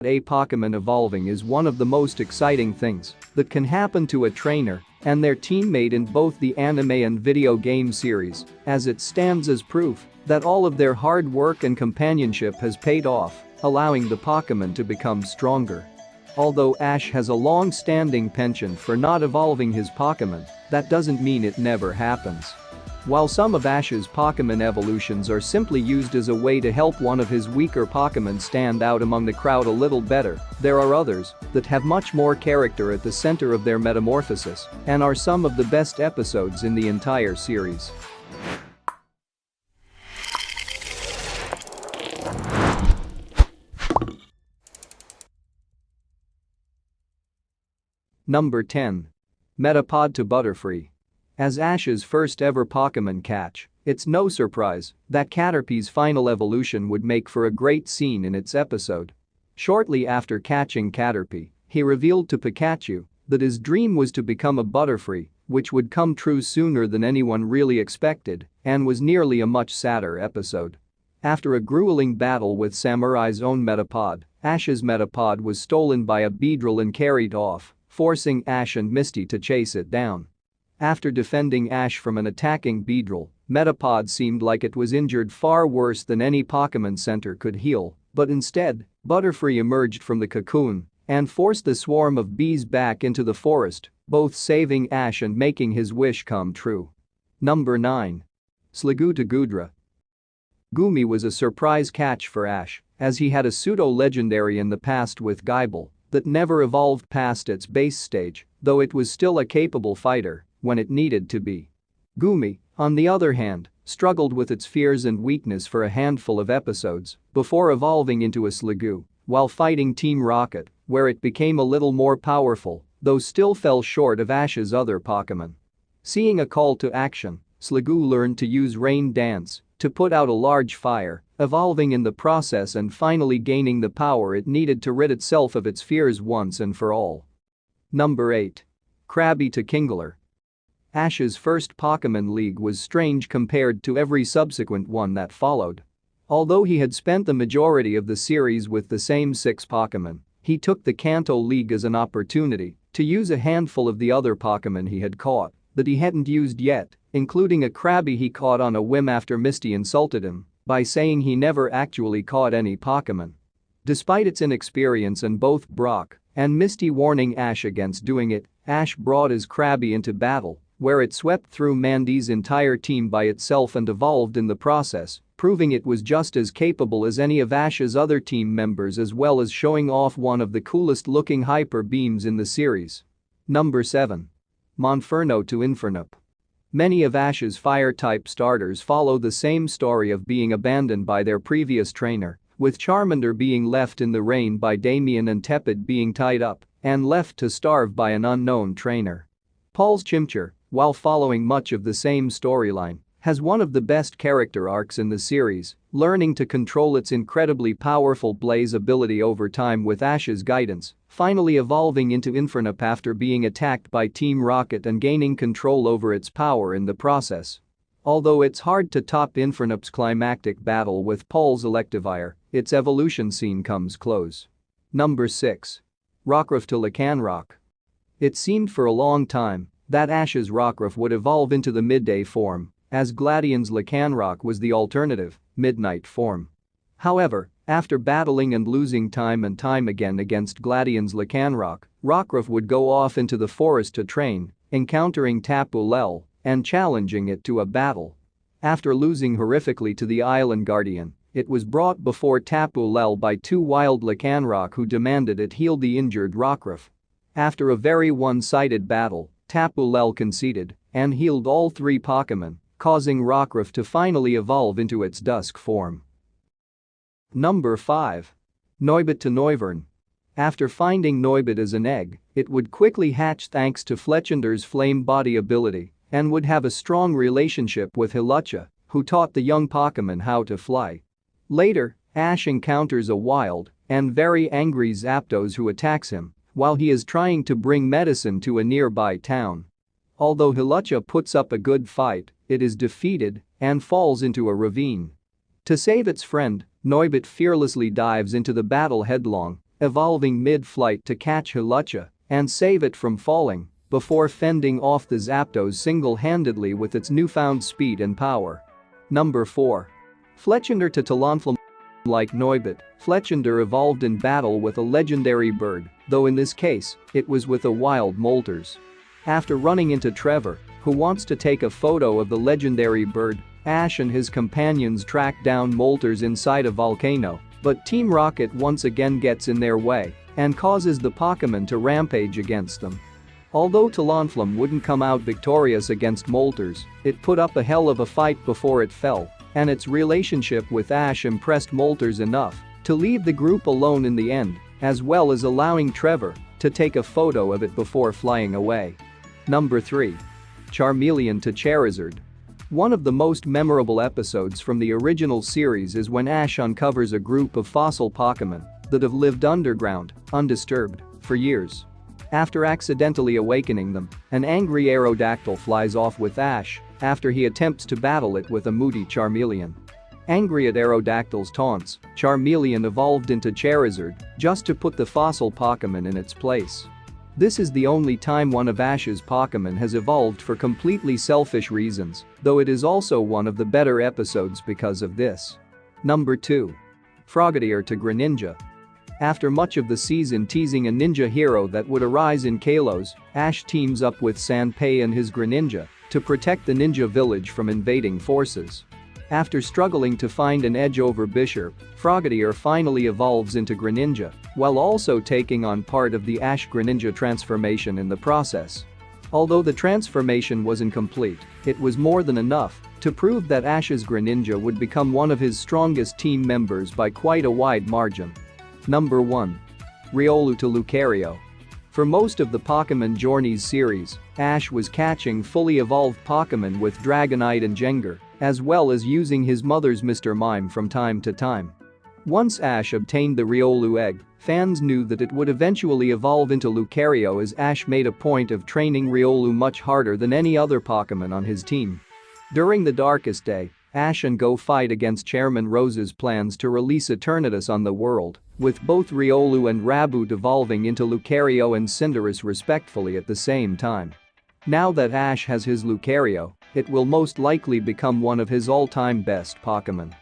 A Pokémon evolving is one of the most exciting things that can happen to a trainer and their teammate in both the anime and video game series, as it stands as proof that all of their hard work and companionship has paid off, allowing the Pokémon to become stronger. Although Ash has a long-standing penchant for not evolving his Pokémon, that doesn't mean it never happens. While some of Ash's Pokémon evolutions are simply used as a way to help one of his weaker Pokémon stand out among the crowd a little better, there are others that have much more character at the center of their metamorphosis and are some of the best episodes in the entire series. Number 10. Metapod To Butterfree. As Ash's first ever Pokémon catch, it's no surprise that Caterpie's final evolution would make for a great scene in its episode. Shortly after catching Caterpie, he revealed to Pikachu that his dream was to become a Butterfree, which would come true sooner than anyone really expected and was nearly a much sadder episode. After a grueling battle with Samurai's own Metapod, Ash's Metapod was stolen by a Beedrill and carried off, forcing Ash and Misty to chase it down. After defending Ash from an attacking Beedrill, Metapod seemed like it was injured far worse than any Pokémon Center could heal, but instead, Butterfree emerged from the cocoon and forced the swarm of bees back into the forest, both saving Ash and making his wish come true. Number 9. Sliggoo To Goodra. Gumi was a surprise catch for Ash, as he had a pseudo-legendary in the past with Guyball that never evolved past its base stage, though it was still a capable fighter when it needed to be. Gumi, on the other hand, struggled with its fears and weakness for a handful of episodes before evolving into a Sliggoo while fighting Team Rocket, where it became a little more powerful, though still fell short of Ash's other Pokémon. Seeing a call to action, Sliggoo learned to use Rain Dance to put out a large fire, evolving in the process and finally gaining the power it needed to rid itself of its fears once and for all. Number 8. Krabby To Kingler. Ash's first Pokémon League was strange compared to every subsequent one that followed. Although he had spent the majority of the series with the same 6 Pokémon, he took the Kanto League as an opportunity to use a handful of the other Pokémon he had caught that he hadn't used yet, including a Krabby he caught on a whim after Misty insulted him by saying he never actually caught any Pokémon. Despite its inexperience and both Brock and Misty warning Ash against doing it, Ash brought his Krabby into battle, where it swept through Mandy's entire team by itself and evolved in the process, proving it was just as capable as any of Ash's other team members as well as showing off one of the coolest looking hyper beams in the series. Number 7. Monferno To Infernape. Many of Ash's fire-type starters follow the same story of being abandoned by their previous trainer, with Charmander being left in the rain by Damien and Tepid being tied up and left to starve by an unknown trainer. Paul's Chimchar, while following much of the same storyline, has one of the best character arcs in the series, learning to control its incredibly powerful Blaze ability over time with Ash's guidance, finally evolving into Infernape after being attacked by Team Rocket and gaining control over its power in the process. Although it's hard to top Infernape's climactic battle with Paul's Electivire, its evolution scene comes close. Number 6. Rockruff To Lycanroc. It seemed for a long time that Ash's Rockruff would evolve into the midday form, as Gladion's Lycanroc was the alternative, midnight form. However, after battling and losing time and time again against Gladion's Lycanroc, Rockruff would go off into the forest to train, encountering Tapu Lele and challenging it to a battle. After losing horrifically to the Island Guardian, it was brought before Tapu Lele by 2 wild Lycanroc who demanded it heal the injured Rockruff. After a very one-sided battle, Tapu Lele conceded and healed all 3 Pokémon, causing Rockruff to finally evolve into its dusk form. Number 5. Noibat To Noivern. After finding Noibat as an egg, it would quickly hatch thanks to Fletchinder's flame body ability and would have a strong relationship with Hawlucha, who taught the young Pokémon how to fly. Later, Ash encounters a wild and very angry Zapdos who attacks him while he is trying to bring medicine to a nearby town. Although Hawlucha puts up a good fight, it is defeated and falls into a ravine. To save its friend, Noibat fearlessly dives into the battle headlong, evolving mid-flight to catch Hulucha and save it from falling before fending off the Zapdos single-handedly with its newfound speed and power. Number 4. Fletchinder To Talonflame. Like Noibat, Fletchinder evolved in battle with a legendary bird, though in this case, it was with a wild Moltres. After running into Trevor, who wants to take a photo of the legendary bird, Ash and his companions track down Moltres inside a volcano, but Team Rocket once again gets in their way and causes the Pokémon to rampage against them. Although Talonflame wouldn't come out victorious against Moltres, it put up a hell of a fight before it fell, and its relationship with Ash impressed Moltres enough to leave the group alone in the end, as well as allowing Trevor to take a photo of it before flying away. Number 3. Charmeleon To Charizard. One of the most memorable episodes from the original series is when Ash uncovers a group of fossil Pokémon that have lived underground, undisturbed, for years. After accidentally awakening them, an angry Aerodactyl flies off with Ash after he attempts to battle it with a moody Charmeleon. Angry at Aerodactyl's taunts, Charmeleon evolved into Charizard just to put the fossil Pokémon in its place. This is the only time one of Ash's Pokémon has evolved for completely selfish reasons, though it is also one of the better episodes because of this. Number 2. Frogadier To Greninja. After much of the season teasing a ninja hero that would arise in Kalos, Ash teams up with Sanpei and his Greninja to protect the ninja village from invading forces. After struggling to find an edge over Bisharp, Frogadier finally evolves into Greninja, while also taking on part of the Ash Greninja transformation in the process. Although the transformation wasn't complete, it was more than enough to prove that Ash's Greninja would become one of his strongest team members by quite a wide margin. Number 1. Riolu To Lucario. For most of the Pokémon Journeys series, Ash was catching fully evolved Pokémon with Dragonite and Jengar, as well as using his mother's Mr. Mime from time to time. Once Ash obtained the Riolu egg, fans knew that it would eventually evolve into Lucario, as Ash made a point of training Riolu much harder than any other Pokémon on his team. During the Darkest Day, Ash and Go fight against Chairman Rose's plans to release Eternatus on the world, with both Riolu and Raboot evolving into Lucario and Cinderace respectfully at the same time. Now that Ash has his Lucario, it will most likely become one of his all-time best Pokémon.